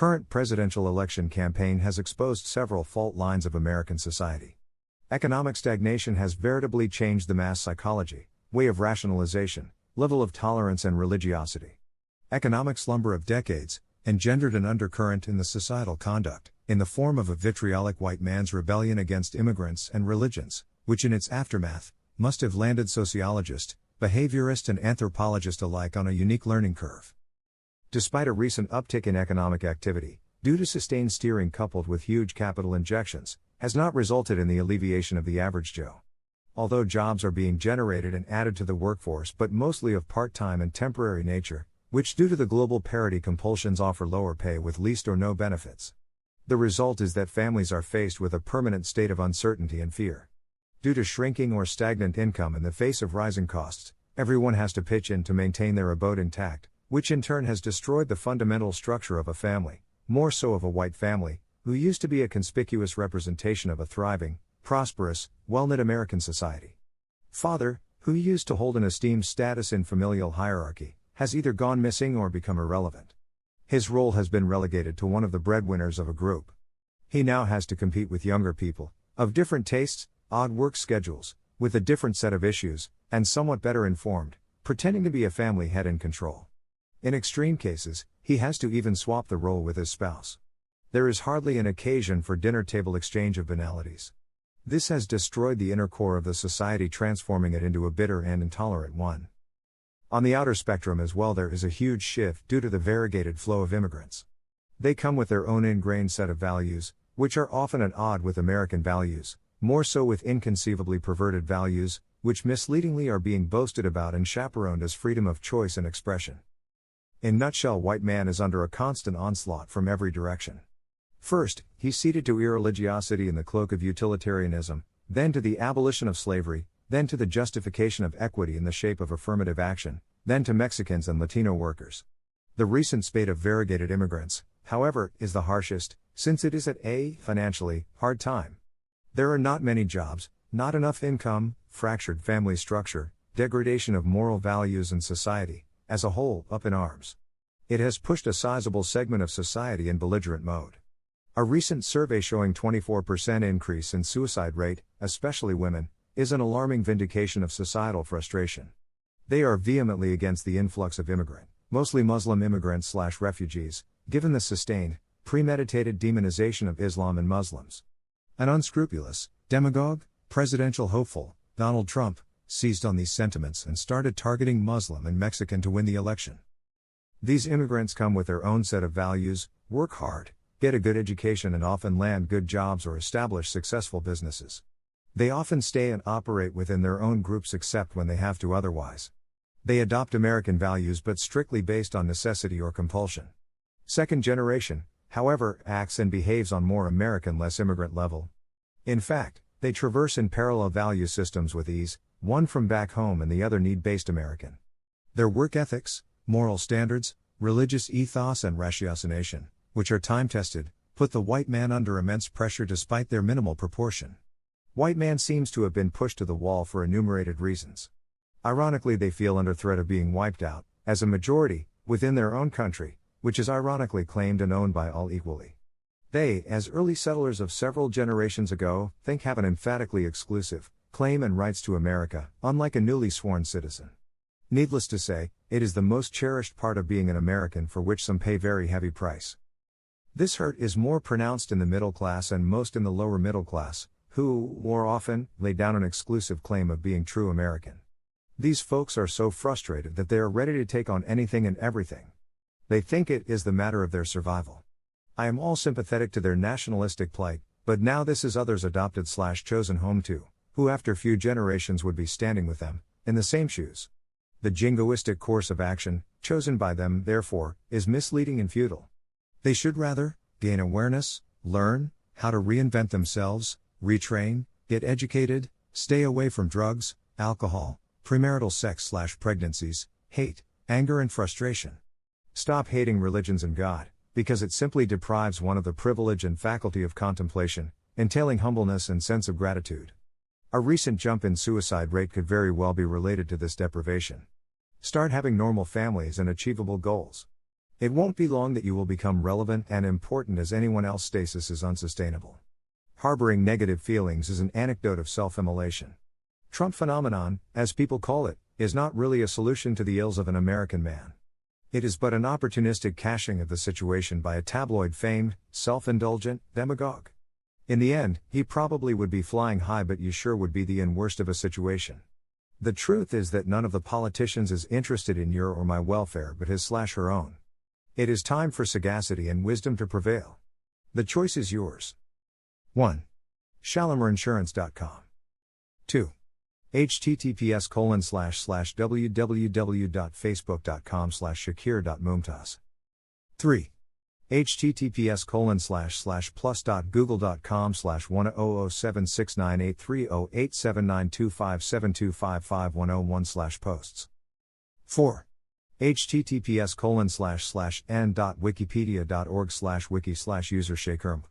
current presidential election campaign has exposed several fault lines of American society. Economic stagnation has veritably changed the mass psychology, way of rationalization, level of tolerance and religiosity. Economic slumber of decades engendered an undercurrent in the societal conduct, in the form of a vitriolic white man's rebellion against immigrants and religions, which in its aftermath must have landed sociologists, behaviorists and anthropologists alike on a unique learning curve. Despite a recent uptick in economic activity, due to sustained steering coupled with huge capital injections, has not resulted in the alleviation of the average Joe. Although jobs are being generated and added to the workforce but mostly of part-time and temporary nature, which due to the global parity compulsions offer lower pay with least or no benefits. The result is that families are faced with a permanent state of uncertainty and fear. Due to shrinking or stagnant income in the face of rising costs, everyone has to pitch in to maintain their abode intact, which in turn has destroyed the fundamental structure of a family, more so of a white family, who used to be a conspicuous representation of a thriving, prosperous, well-knit American society. Father, who used to hold an esteemed status in familial hierarchy, has either gone missing or become irrelevant. His role has been relegated to one of the breadwinners of a group. He now has to compete with younger people, of different tastes, odd work schedules, with a different set of issues, and somewhat better informed, pretending to be a family head in control. In extreme cases, he has to even swap the role with his spouse. There is hardly an occasion for dinner table exchange of banalities. This has destroyed the inner core of the society, transforming it into a bitter and intolerant one. On the outer spectrum as well, there is a huge shift due to the variegated flow of immigrants. They come with their own ingrained set of values, which are often at odds with American values, more so with inconceivably perverted values, which misleadingly are being boasted about and chaperoned as freedom of choice and expression. In a nutshell, white man is under a constant onslaught from every direction. First, he's ceded to irreligiosity in the cloak of utilitarianism, then to the abolition of slavery, then to the justification of equity in the shape of affirmative action, then to Mexicans and Latino workers. The recent spate of variegated immigrants, however, is the harshest, since it is at a, financially, hard time. There are not many jobs, not enough income, fractured family structure, degradation of moral values and society, as a whole, up in arms. It has pushed a sizable segment of society in belligerent mode. A recent survey showing 24% increase in suicide rate, especially women, is an alarming vindication of societal frustration. They are vehemently against the influx of immigrant, mostly Muslim immigrants/refugees, given the sustained, premeditated demonization of Islam and Muslims. An unscrupulous, demagogue, presidential hopeful, Donald Trump, seized on these sentiments and started targeting Muslim and Mexican to win the election. These immigrants come with their own set of values, work hard, get a good education and often land good jobs or establish successful businesses. They often stay and operate within their own groups except when they have to otherwise. They adopt American values but strictly based on necessity or compulsion. Second generation, however, acts and behaves on more American, less immigrant level. In fact, they traverse in parallel value systems with ease, one from back home and the other need-based American. Their work ethics, moral standards, religious ethos and ratiocination, which are time-tested, put the white man under immense pressure despite their minimal proportion. White man seems to have been pushed to the wall for enumerated reasons. Ironically, they feel under threat of being wiped out, as a majority, within their own country, which is ironically claimed and owned by all equally. They, as early settlers of several generations ago, have an emphatically exclusive claim and rights to America, unlike a newly sworn citizen. Needless to say, it is the most cherished part of being an American, for which some pay very heavy price. This hurt is more pronounced in the middle class and most in the lower middle class, who, more often, lay down an exclusive claim of being true American. These folks are so frustrated that they are ready to take on anything and everything. They think it is the matter of their survival. I am all sympathetic to their nationalistic plight, but now this is others adopted/chosen home too, who after few generations would be standing with them, in the same shoes. The jingoistic course of action, chosen by them, therefore, is misleading and futile. They should rather gain awareness, learn how to reinvent themselves, retrain, get educated, stay away from drugs, alcohol, premarital sex/pregnancies, hate, anger and frustration. Stop hating religions and God, because it simply deprives one of the privilege and faculty of contemplation, entailing humbleness and sense of gratitude. A recent jump in suicide rate could very well be related to this deprivation. Start having normal families and achievable goals. It won't be long that you will become relevant and important as anyone else. Stasis is unsustainable. Harboring negative feelings is an anecdote of self-immolation. Trump phenomenon, as people call it, is not really a solution to the ills of an American man. It is but an opportunistic cashing of the situation by a tabloid-famed, self-indulgent demagogue. In the end, he probably would be flying high, but you sure would be the worst of a situation. The truth is that none of the politicians is interested in your or my welfare but his/her own. It is time for sagacity and wisdom to prevail. The choice is yours. 1. Shalimerinsurance.com. 2. https://www.facebook.com/Shakir.Mumtaz. 3. https://plus.google.com/10076983087925725510one/posts. 4. https://n.wikipedia.org/wiki/user Shakir